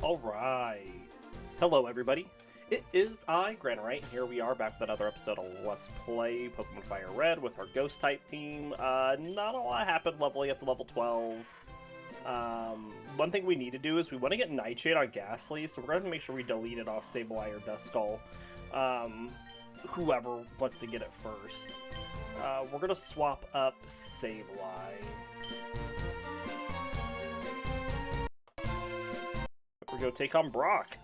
Alright. Hello, everybody. It is I, Granorite, and here we are back with another episode of Let's Play Pokemon Fire Red with our Ghost-type team. Not a lot happened leveling up to level 12. One thing we need to do is we want to get Nightshade on Gastly, so we're going to make sure we delete it off Sableye or Duskull. Whoever wants to get it first. We're going to swap up Sableye. We're going to take on Brock.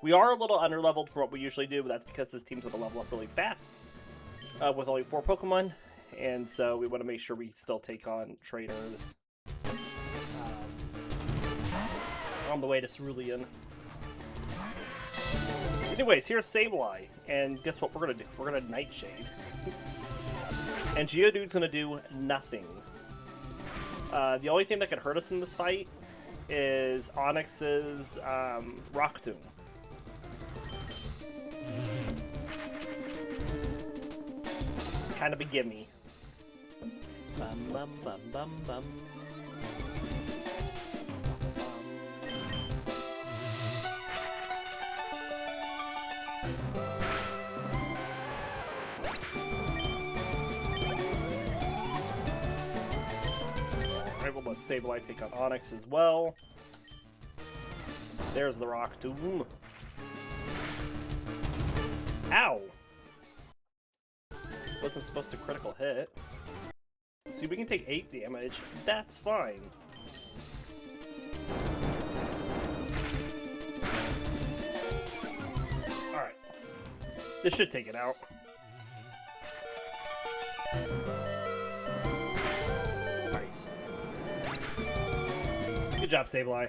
We are a little underleveled for what we usually do, but that's because this team's going to level up really fast with only 4 Pokemon, and so we want to make sure we still take on trainers on the way to Cerulean. So anyways, here's Sableye, and guess what we're going to do? We're going to Nightshade. And Geodude's going to do nothing. The only thing that can hurt us in this fight is Onix's Rock Tomb. Kind of a gimme. Bum, bum, bum, bum, bum. Alright, we'll let Sableye take on Onix as well. There's the Rock Tomb. Ow! Wasn't supposed to critical hit. See, we can take 8 damage. That's fine. Alright. This should take it out. Nice. Good job, Sableye.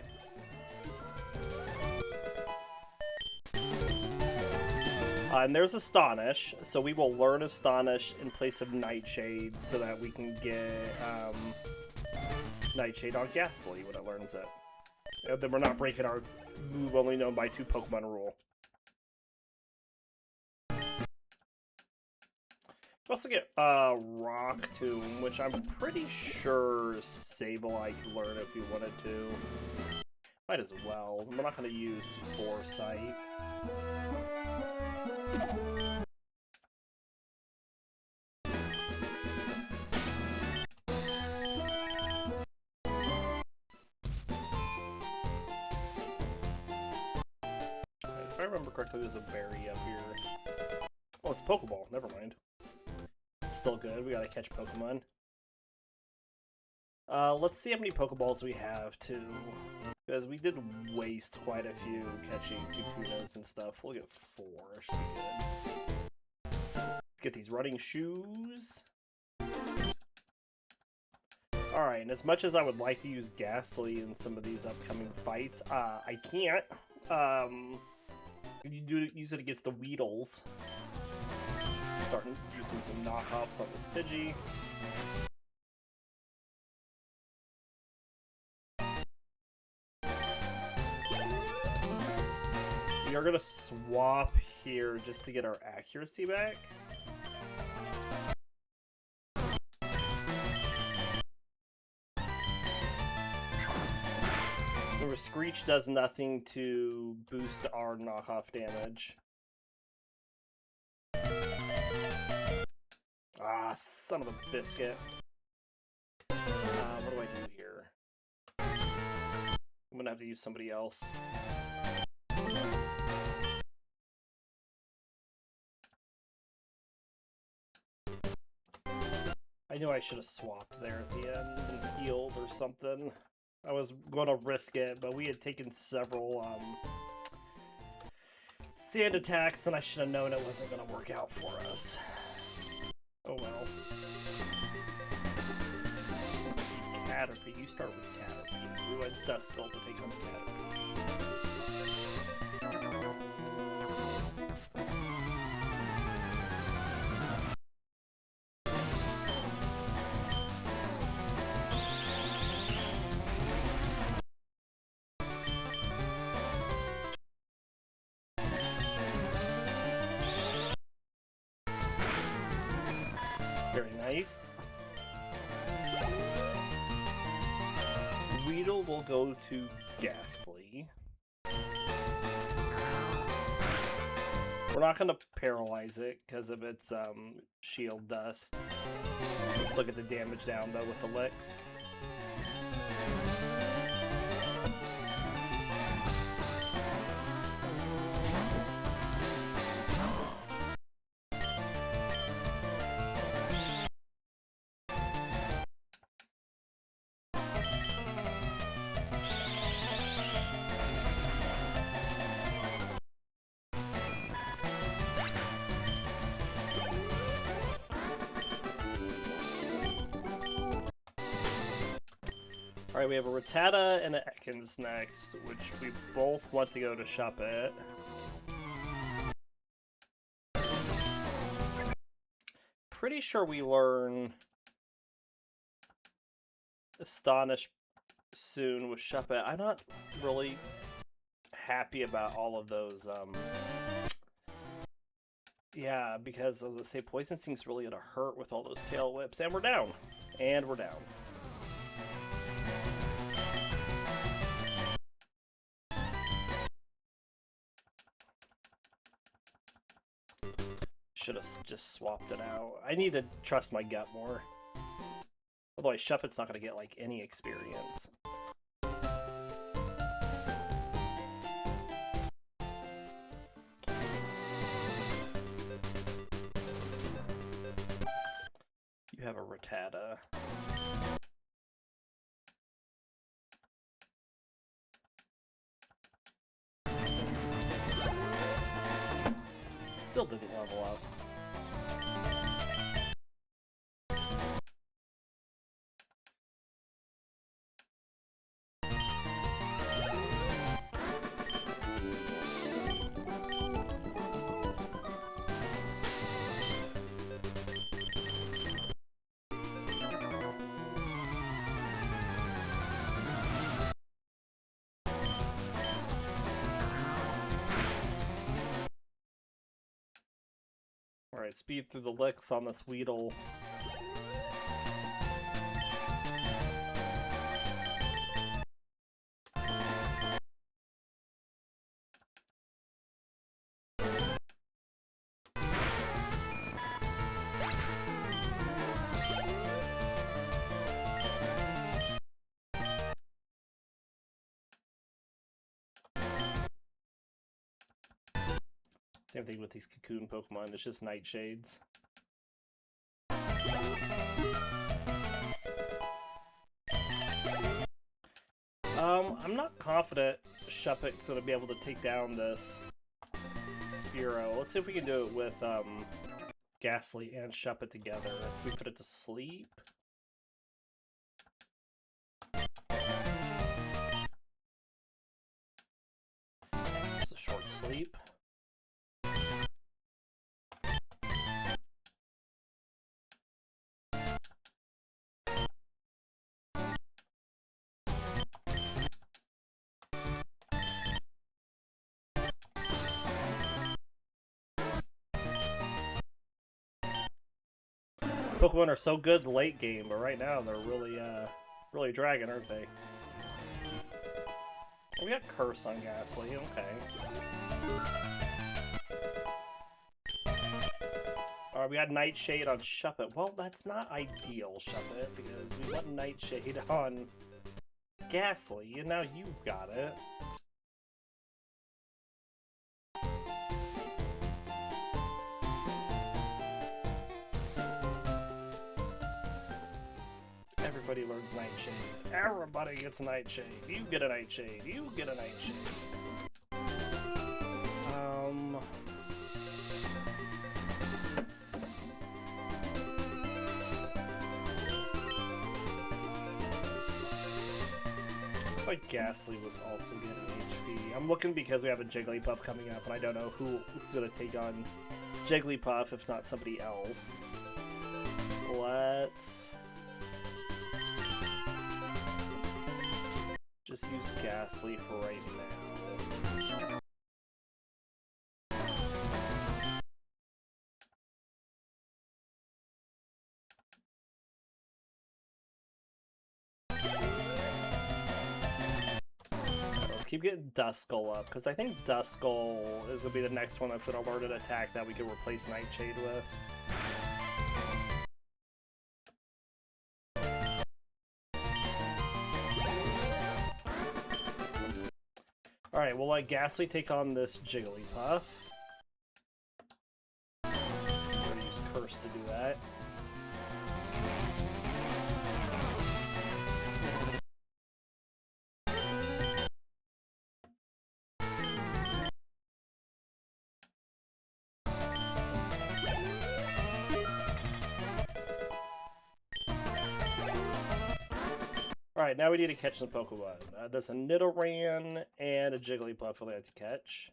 And there's Astonish, so we will learn Astonish in place of Nightshade so that we can get Nightshade on Gastly when it learns it. And then we're not breaking our move only known by 2 Pokemon rule. We also get Rock Tomb, which I'm pretty sure Sableye could learn if we wanted to. Might as well. We're not going to use Foresight. If I remember correctly, there's a berry up here. Oh, it's a Pokeball. Never mind. Still good. We gotta catch Pokemon. Let's see how many Pokeballs we have, too. Because we did waste quite a few catching Kukunas and stuff. We'll get 4. Should be good. Let's get these running shoes. Alright, and as much as I would like to use Gastly in some of these upcoming fights, I can't. You do use it against the Weedles. Starting using some knockoffs on this Pidgey. We are going to swap here just to get our accuracy back. Remember, Screech does nothing to boost our knockoff damage. Ah, son of a biscuit. What do I do here? I'm going to have to use somebody else. I knew I should have swapped there at the end and healed or something. I was going to risk it, but we had taken several sand attacks, and I should have known it wasn't going to work out for us. Oh well. Let's see, Caterpie. You start with Caterpie. We went Duskull to take on Caterpie. Very nice. Weedle will go to Gastly. We're not going to paralyze it because of its shield dust. Let's look at the damage down, though, with the licks. Alright, we have a Rattata and an Ekans next, which we both want to go to Shuppet. Pretty sure we learn Astonish soon with Shuppet. I'm not really happy about all of those, yeah, because, as I was gonna say, Poison Sting's really gonna hurt with all those tail whips, and we're down. And we're down. Should have just swapped it out. I need to trust my gut more. Otherwise, Shuppet's not going to get, like, any experience. You have a Rattata. Still didn't level up. Alright, speed through the licks on this Weedle. Same thing with these Cocoon Pokemon, it's just Nightshades. I'm not confident Shuppet's gonna be able to take down this Spearow. Let's see if we can do it with Gastly and Shuppet together. If we put it to sleep. It's a short sleep. Pokemon are so good late game, but right now they're really dragging, aren't they? Oh, we got Curse on Gastly, okay. Alright, we got Nightshade on Shuppet. Well, that's not ideal, Shuppet, because we got Nightshade on Gastly, and now you've got it. Everybody learns Nightshade. Everybody gets Nightshade. You get a Nightshade. You get a Nightshade. Looks like Gastly was also getting HP. I'm looking because we have a Jigglypuff coming up, and I don't know who's going to take on Jigglypuff if not somebody else. Let's just use Gastly for right now. keep getting Duskull up, because I think Duskull is going to be the next one that's going to learn an attack that we can replace Nightshade with. Alright, we'll let Gastly take on this Jigglypuff. I'm going to use Curse to do that. Alright, now we need to catch some Pokemon. There's a Nidoran and a Jigglypuff we have to catch.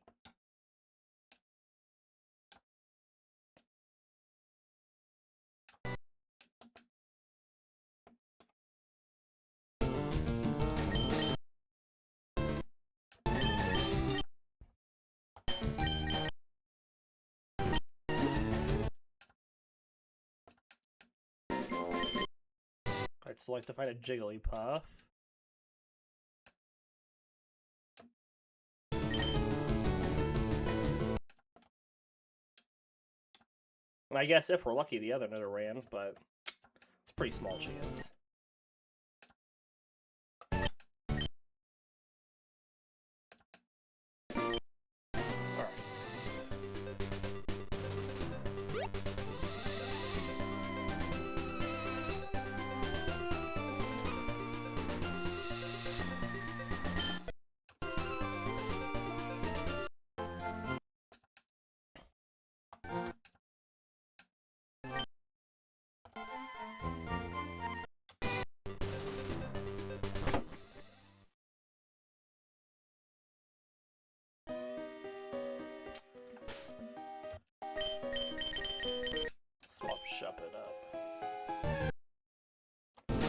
Alright, so I'd like to find a Jigglypuff. And I guess if we're lucky, the other Nidoran, but it's a pretty small chance. Swap Shuppet up.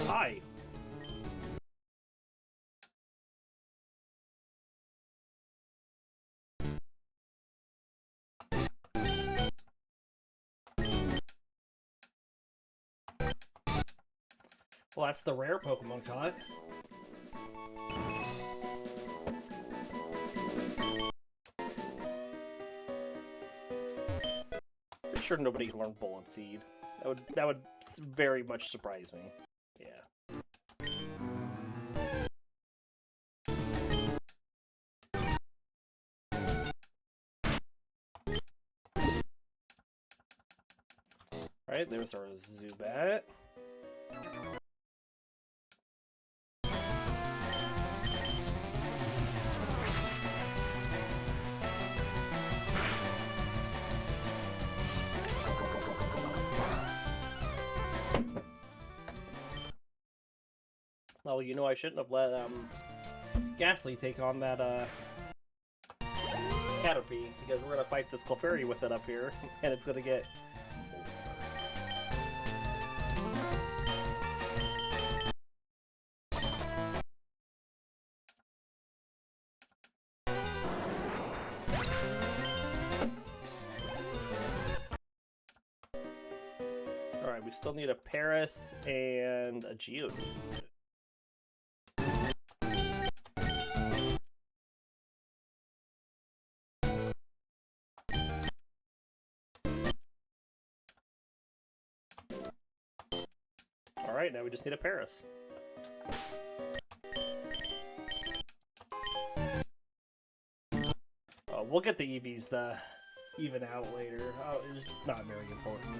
Hi! Well, that's the rare Pokemon caught. Pretty sure nobody can learn Bullet Seed. That would very much surprise me. Yeah. Alright, there's our Zubat. Oh, you know, I shouldn't have let Gastly take on that Caterpie, because we're gonna fight this Clefairy with it up here, and it's gonna get. Alright, we still need a Paris and a Geodude. Alright, now we just need a Paris. We'll get the EVs to even out later. Oh, it's not very important.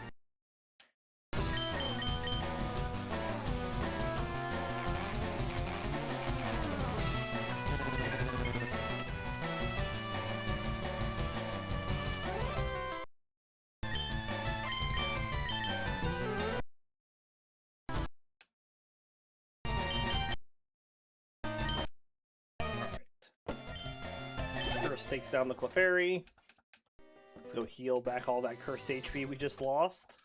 Takes down the Clefairy. Let's go heal back all that curse HP we just lost.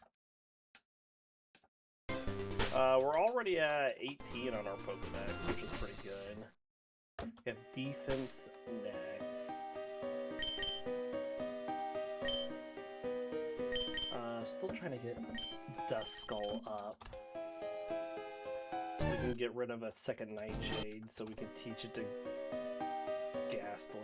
We're already at 18 on our Pokedex, which is pretty good. We have defense next. Still trying to get Duskull up. So we can get rid of a second Nightshade, so we can teach it to Gastly.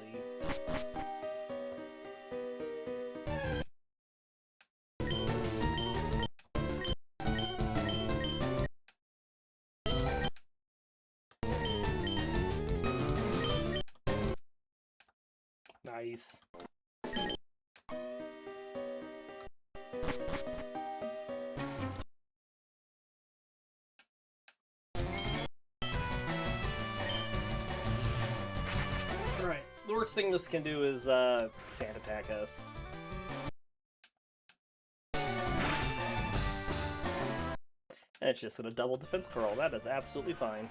Nice. Alright, the worst thing this can do is sand attack us. And it's just gonna double defense curl. That is absolutely fine.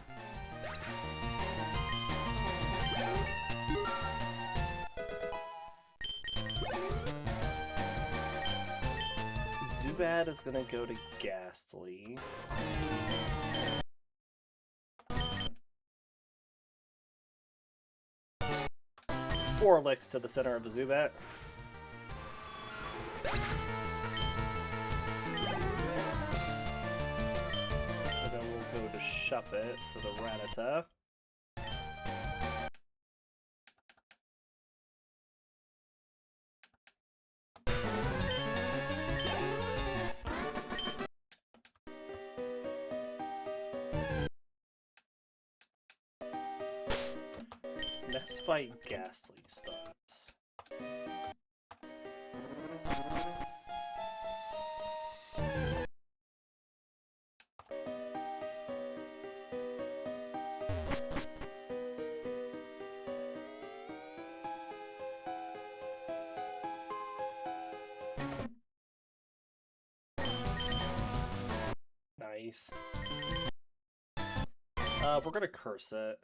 Zubat is gonna go to Gastly. Four licks to the center of the Zubat. And then we'll go to Shuppet for the Rattata. Next fight, Gastly starts. Nice. We're gonna curse it.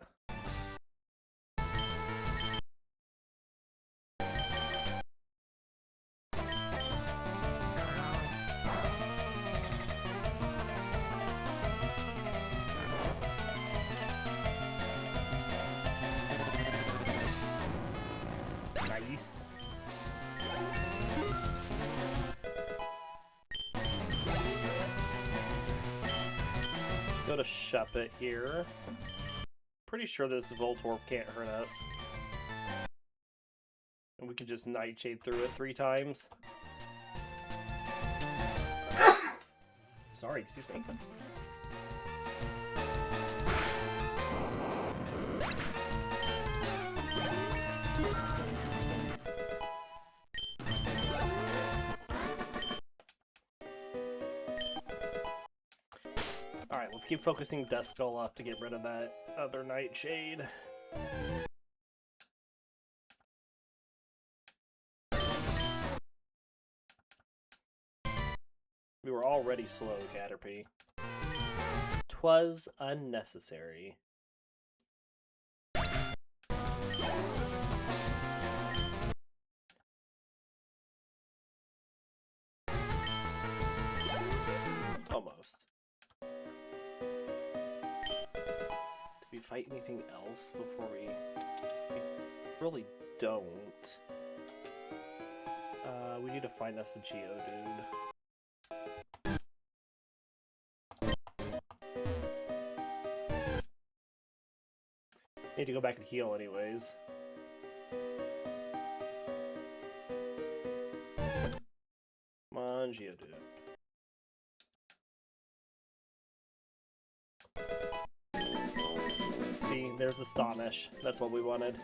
Nice. Let's go to Shuppet here. Pretty sure this Voltorb can't hurt us. And we can just Nightshade through it 3 times. Sorry, excuse me. Alright, let's keep focusing Duskull up to get rid of that other Nightshade. We were already slow, Caterpie. 'Twas unnecessary. Almost. Did we fight anything else before we really don't. We need to find us a Geodude. Need to go back and heal anyways. Come on, Geodude. See, there's Astonish. That's what we wanted.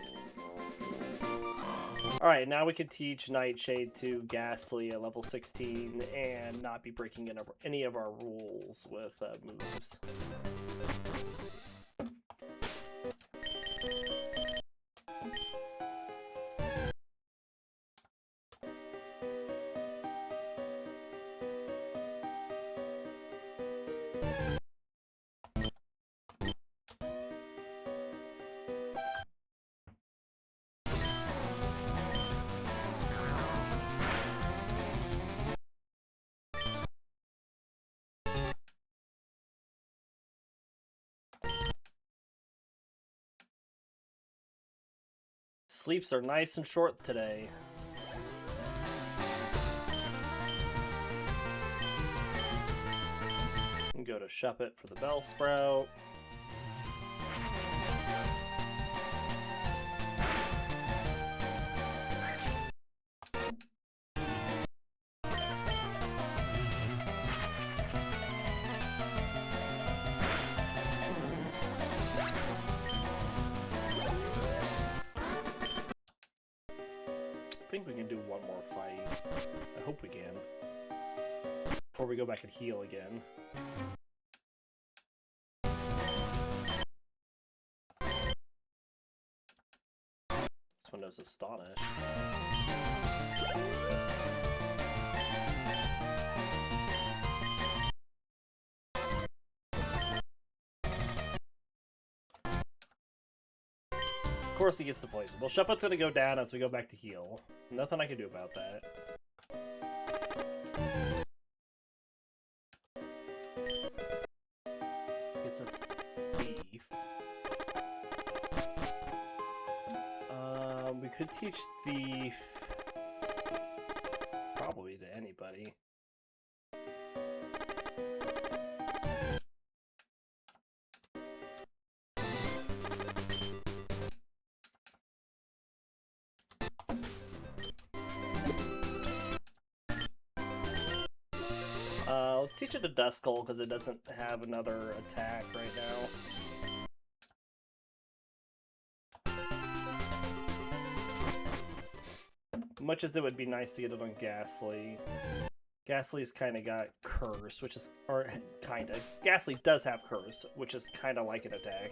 Alright, now we can teach Nightshade to Gastly at level 16 and not be breaking any of our rules with moves. Sleeps are nice and short today. And go to Shuppet for the Bellsprout. more fight. I hope we can. Before we go back and heal again. This one knows Astonish. Of course he gets to poison. Well, Shuppet's gonna go down as we go back to heal. Nothing I can do about that. It's a thief. We could teach thief probably to anybody. Let's teach it to Duskull because it doesn't have another attack right now. Much as it would be nice to get it on Gastly. Gastly's kind of got Curse, which is... or, kind of. Gastly does have Curse, which is kind of like an attack.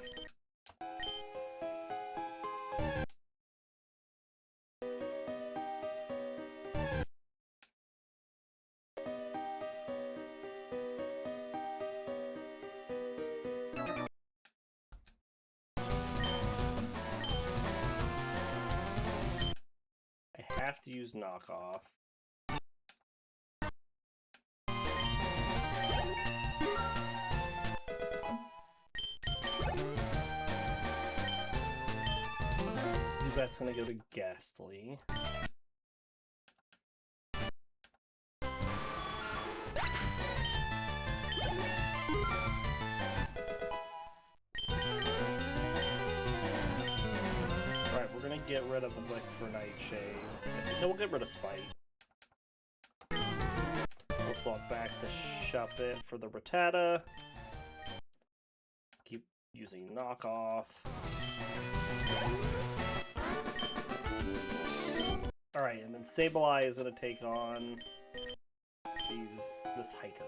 Have to use knockoff. Zubat's gonna go to Gastly. Get rid of the Lick for Nightshade. No, we'll get rid of Spite. We'll swap back to Shuppet for the Rattata. Keep using knockoff. Alright, and then Sableye is going to take on this hiker.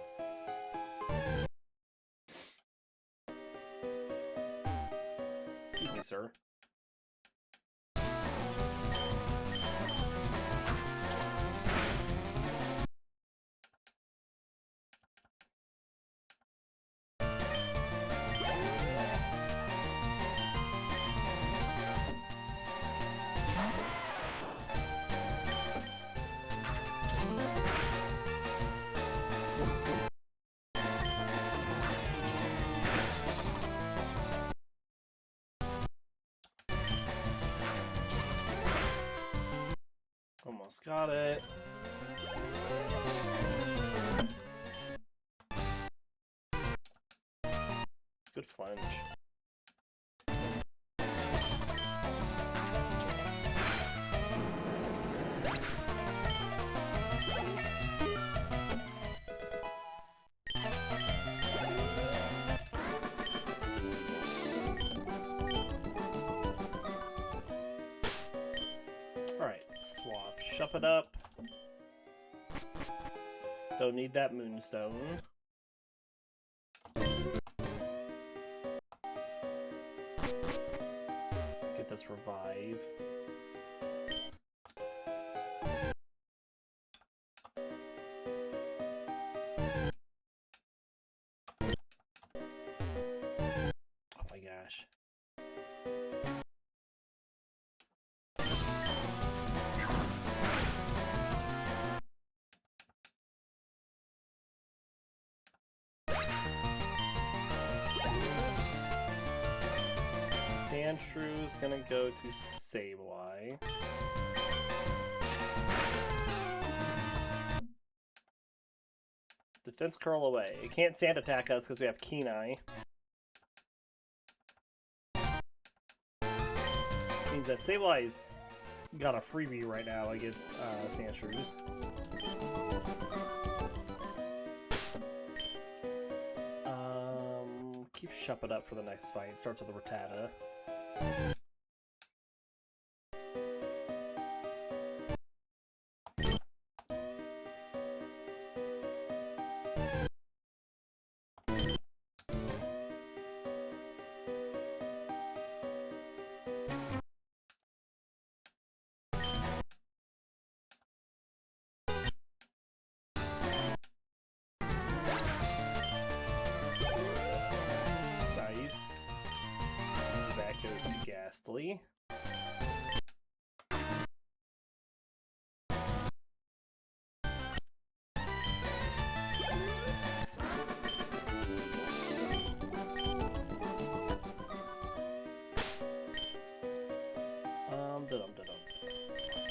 Excuse me, sir. Almost got it. Good flinch. Shuppet up. Don't need that Moonstone. Let's get this revive. Oh my gosh. Sandshrew is gonna go to Sableye. Defense curl away. It can't sand attack us because we have Keen Eye. Means that Sableye's got a freebie right now against Sandshrews. Keep Shuppet up for the next fight. It starts with the Rattata. Gastly.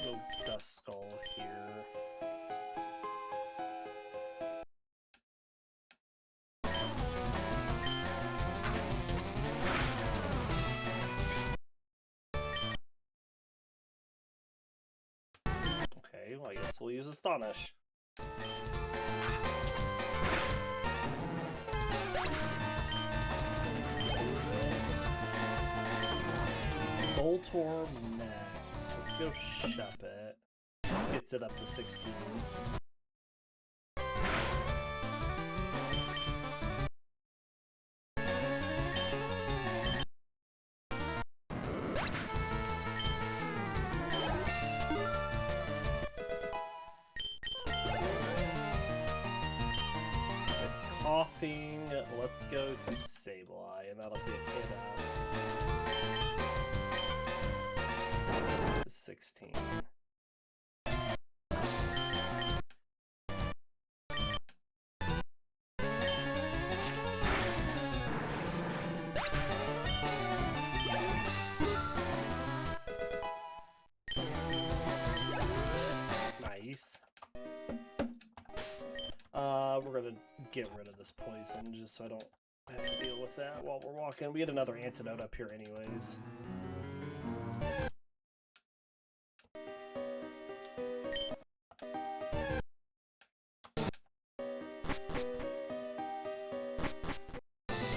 Go Duskull here. Okay, well I guess we'll use Astonish. Voltorb next. Let's go Shuppet. Gets it up to 16. Coughing. Let's go to Sableye, and that'll get it out to 16. Nice. We're gonna get rid of this poison just so I don't have to deal with that while we're walking. We had another antidote up here anyways.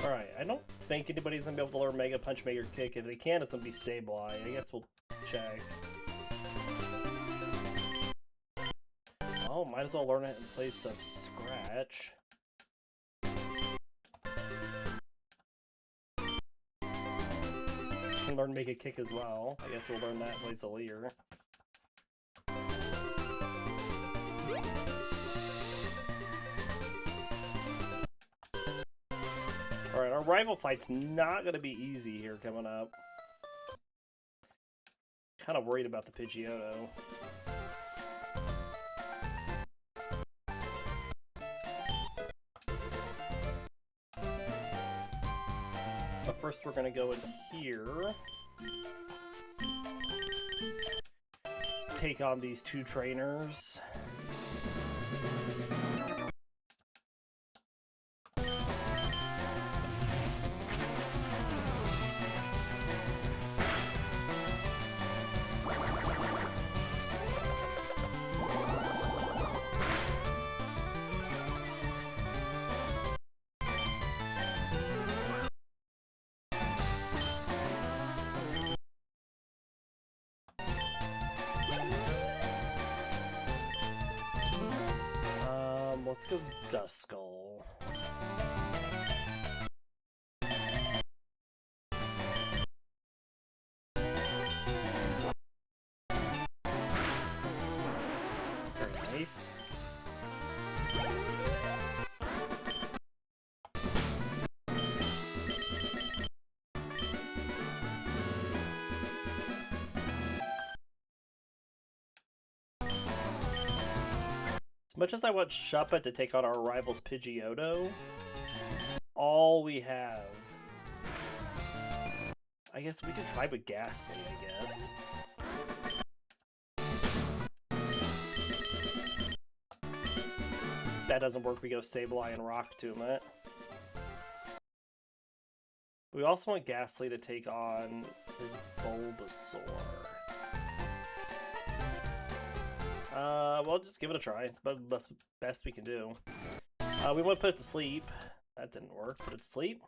Alright, I don't think anybody's gonna be able to learn Mega Punch, Mega Kick. If they can, it's gonna be Sableye. I guess we'll check. Oh, might as well learn it in place of Scratch. Can learn Make a Kick as well. I guess we'll learn that in place of Leer. Alright, our rival fight's not going to be easy here coming up. Kind of worried about the Pidgeotto. First, we're going to go in here. Take on these two trainers. Let's go Duskull. Very nice. As much as I want Shuppet to take on our rival's Pidgeotto, all we have... I guess we could try with Gastly, I guess. If that doesn't work, we go Sableye and Rock Tomb it. We also want Gastly to take on his Bulbasaur. Well, just give it a try. It's the best we can do. We want to put it to sleep. That didn't work. Put it to sleep.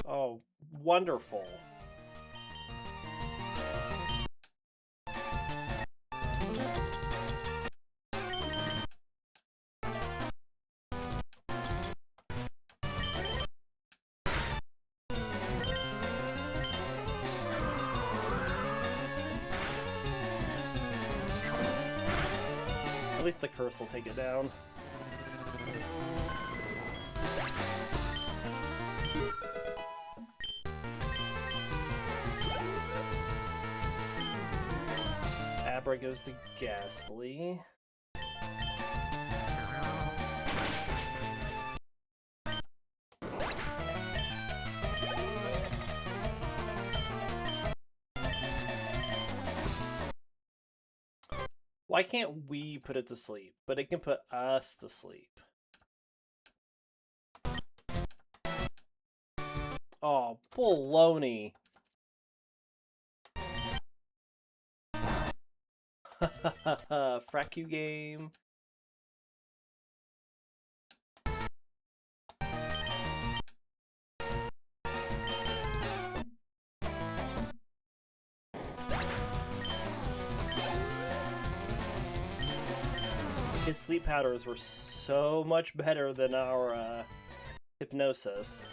Oh, wonderful. At least the curse will take it down. Sableye goes to Gastly. Why can't we put it to sleep, but it can put us to sleep? Oh, baloney. Frack you game. His sleep powders were so much better than our hypnosis.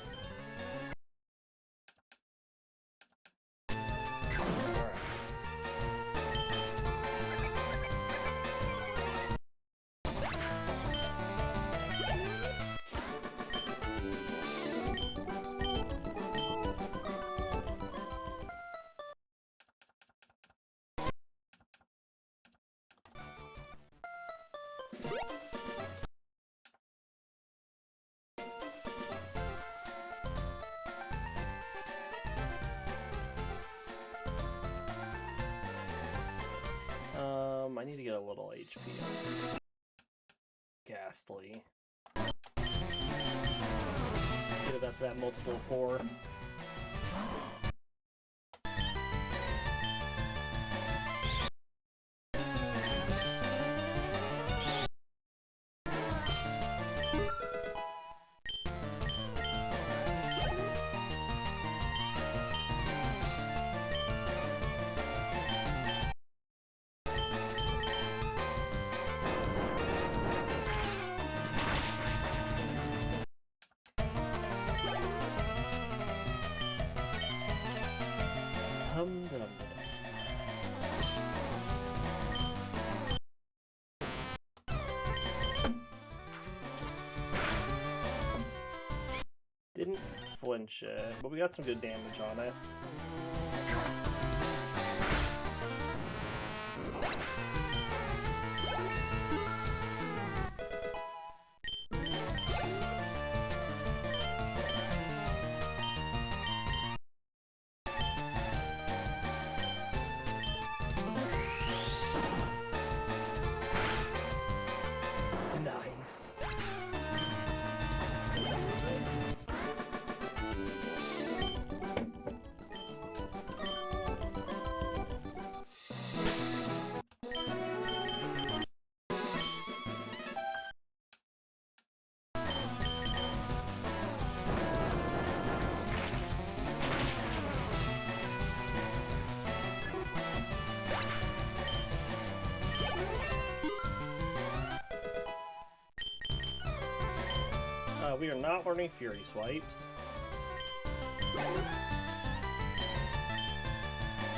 I need to get a little HP. Gastly. Get it up to that multiple 4. Didn't flinch it, but we got some good damage on it. Nice. We are not learning Fury Swipes. Go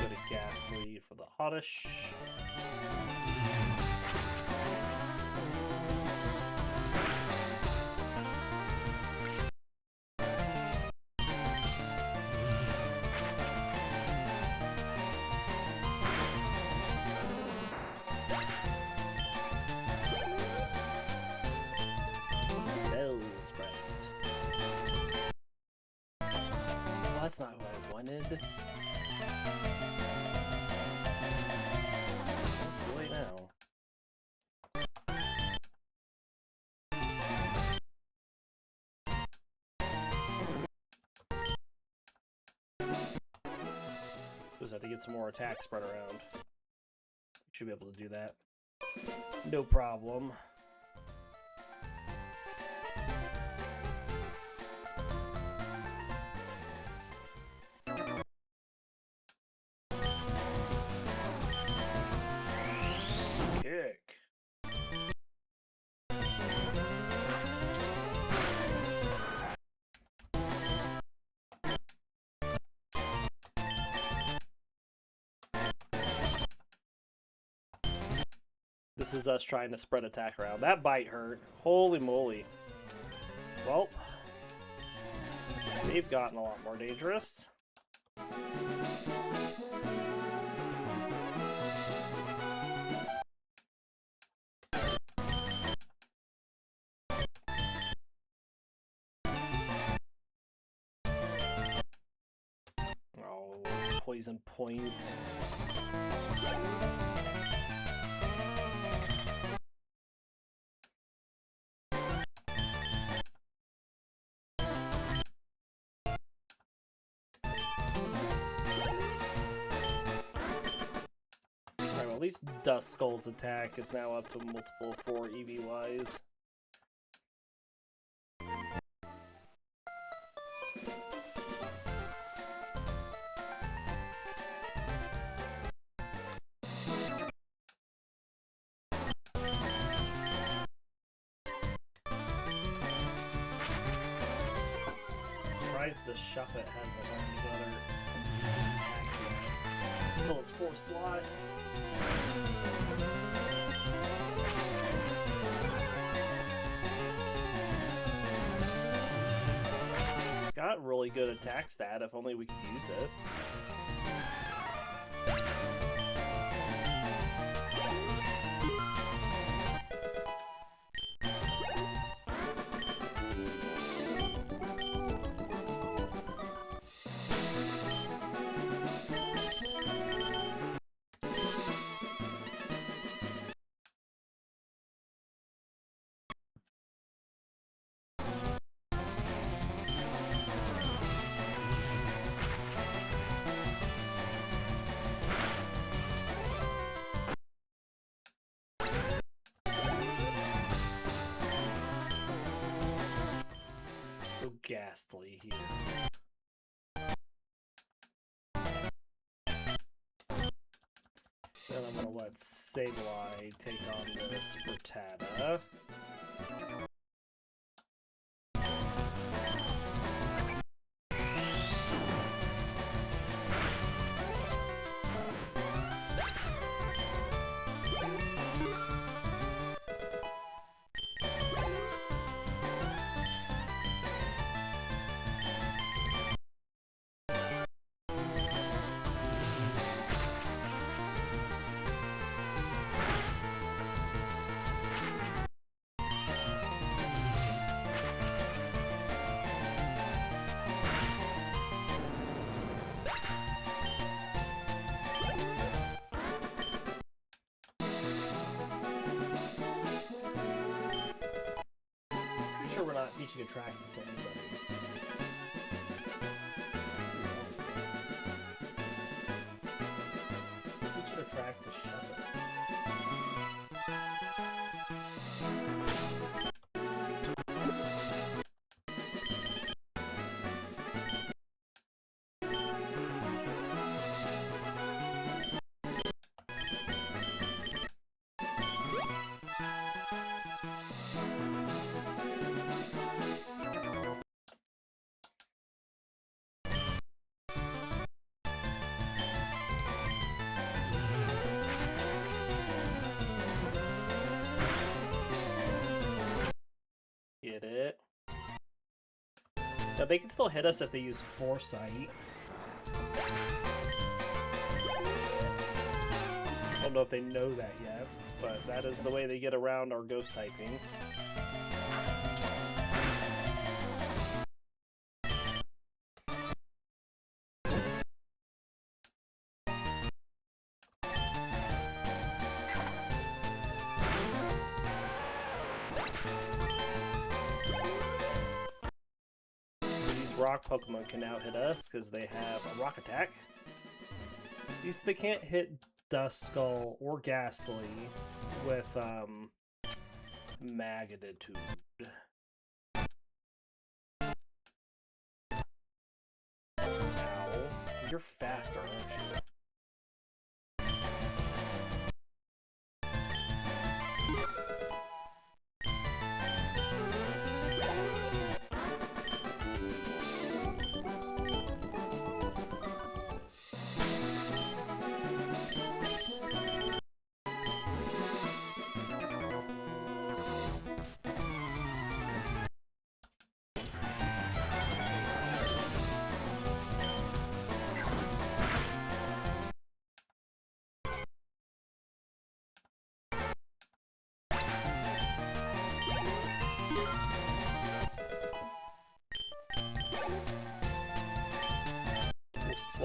to Gastly for the Oddish. That's not what I wanted. Wait now. Just have to get some more attack spread around. Should be able to do that. No problem. This is us trying to spread attack around. That bite hurt. Holy moly. Well, they've gotten a lot more dangerous. poison point. Alright, well, at least Duskull's attack is now up to multiple 4 EV-wise. The Shuppet hasn't learned another attack yet until its 4th slot. It's got really good attack stat, if only we could use it. Gastly here. Then I'm gonna let Sableye take on this Rattata. Sure we're not teaching a track to anybody. We should attract the Shuppet. Get it. Now they can still hit us if they use Foresight. I don't know if they know that yet, but that is the way they get around our ghost typing. Rock Pokemon can now hit us because they have a rock attack. These they can't hit Duskull or Gastly with Magnitude. Ow. You're faster, aren't you?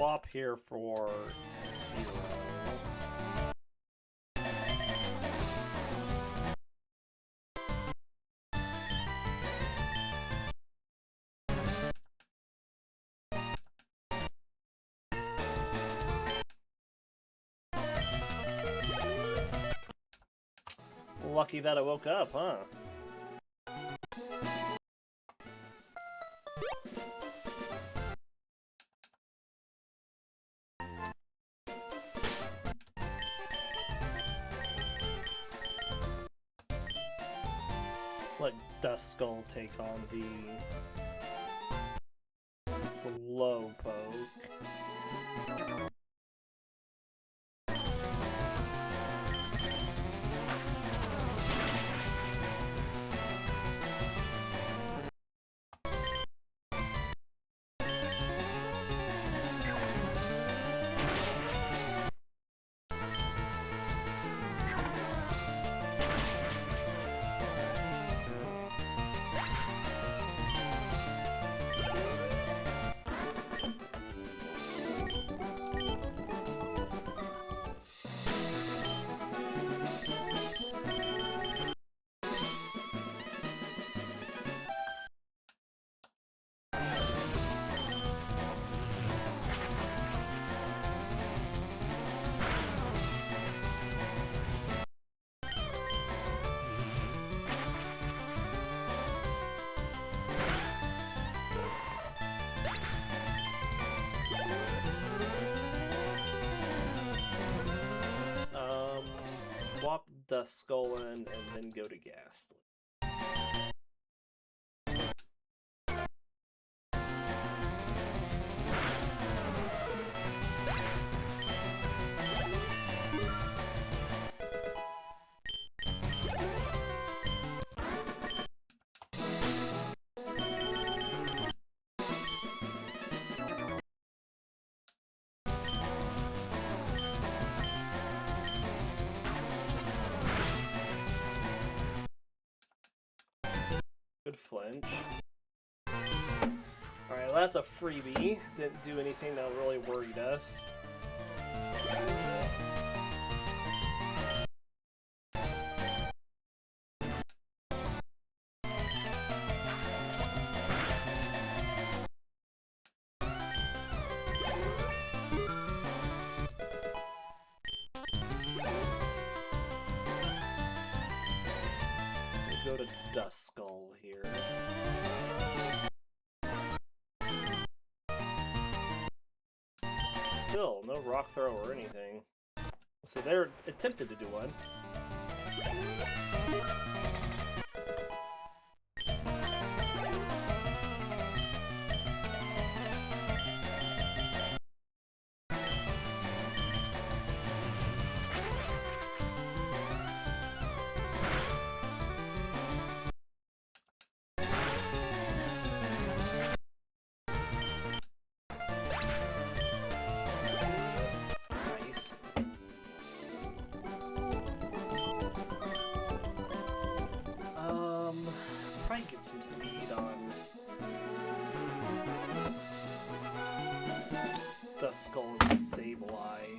swap here for Spearow. Lucky that I woke up, huh? Let Duskull take on the Slowpoke. Swap Duskull in and then go to Gastly. Good flinch. Alright, well, that's a freebie. Didn't do anything that really worried us. We'll go to Duskull here. Still, no rock throw or anything. So they're attempted to do one. Probably get some speed on Duskull and Sableye.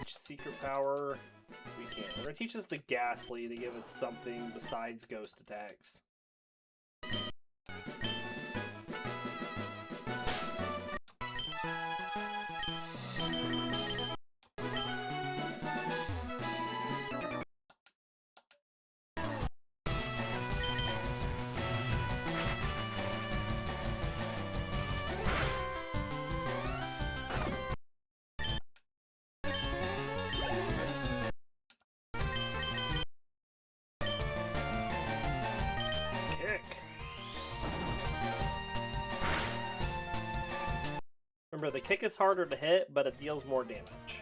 Secret power, we can't. We're gonna teach this to Gastly to give it something besides ghost attacks. Remember, the kick is harder to hit, but it deals more damage.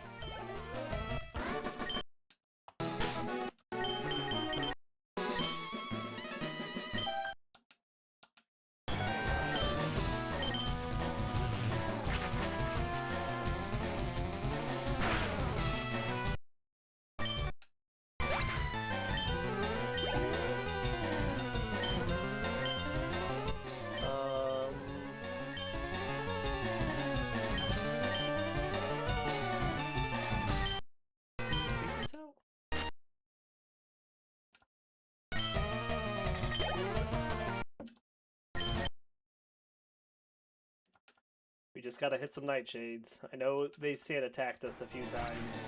We just gotta hit some Nightshades. I know they say it attacked us a few times.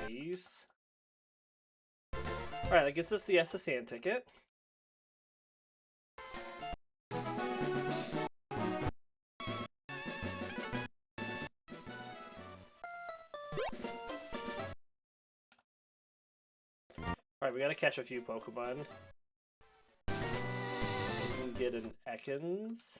Nice. Alright, that gets us the SSN ticket. Alright, we gotta catch a few Pokemon. We can get an Ekans.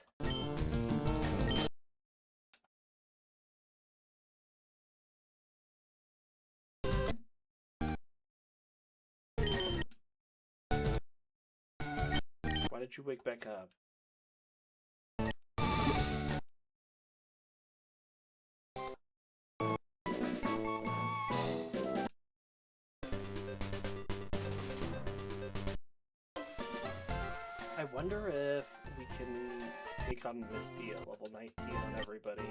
Why did you wake back up? I wonder if we can take on Misty at level 19 on everybody.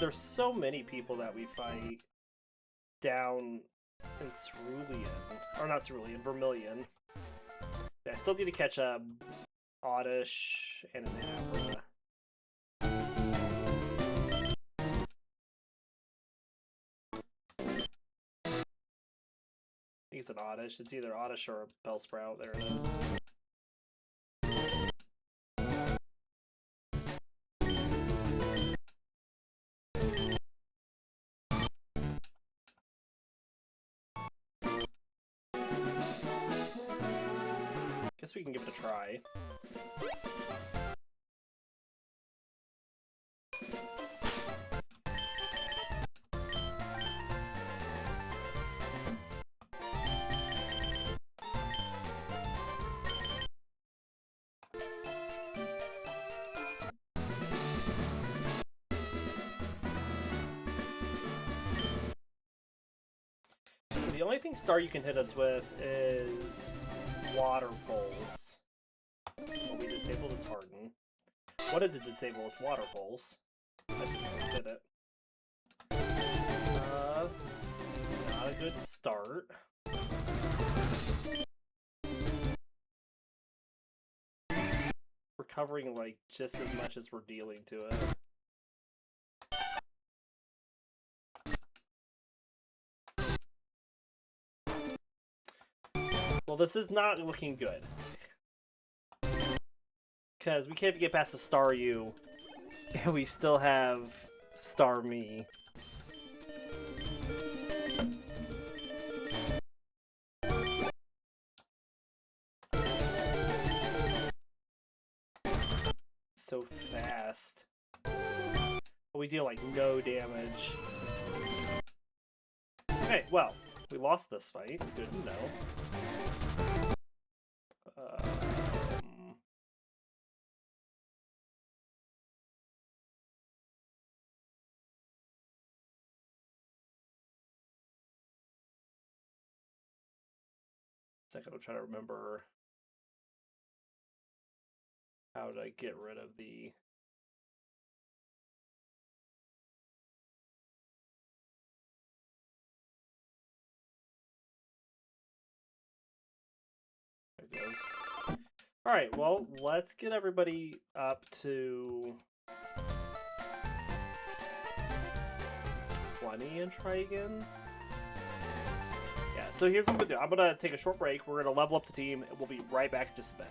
There's so many people that we fight down in Cerulean. Or not Cerulean, Vermilion. Yeah, I still need to catch a Oddish and an Abra. I think it's an Oddish. It's either Oddish or a Bellsprout. There it is. Guess we can give it a try. The only thing Star you can hit us with is Water Pulse. Well, we disabled its Harden. What did it disable its Water Pulse? I think we did it. Not a good start. We're covering like just as much as we're dealing to it. Well, this is not looking good. Because we can't get past the Star U, and we still have Star Me. So fast. But we deal like no damage. Okay, well, we lost this fight. Good to know. Second, I'll try to remember how to get rid of the... There it goes. Alright, well, let's get everybody up to 20 and try again. Yeah, so here's what I'm going to do. I'm going to take a short break. We're going to level up the team, and we'll be right back in just a bit.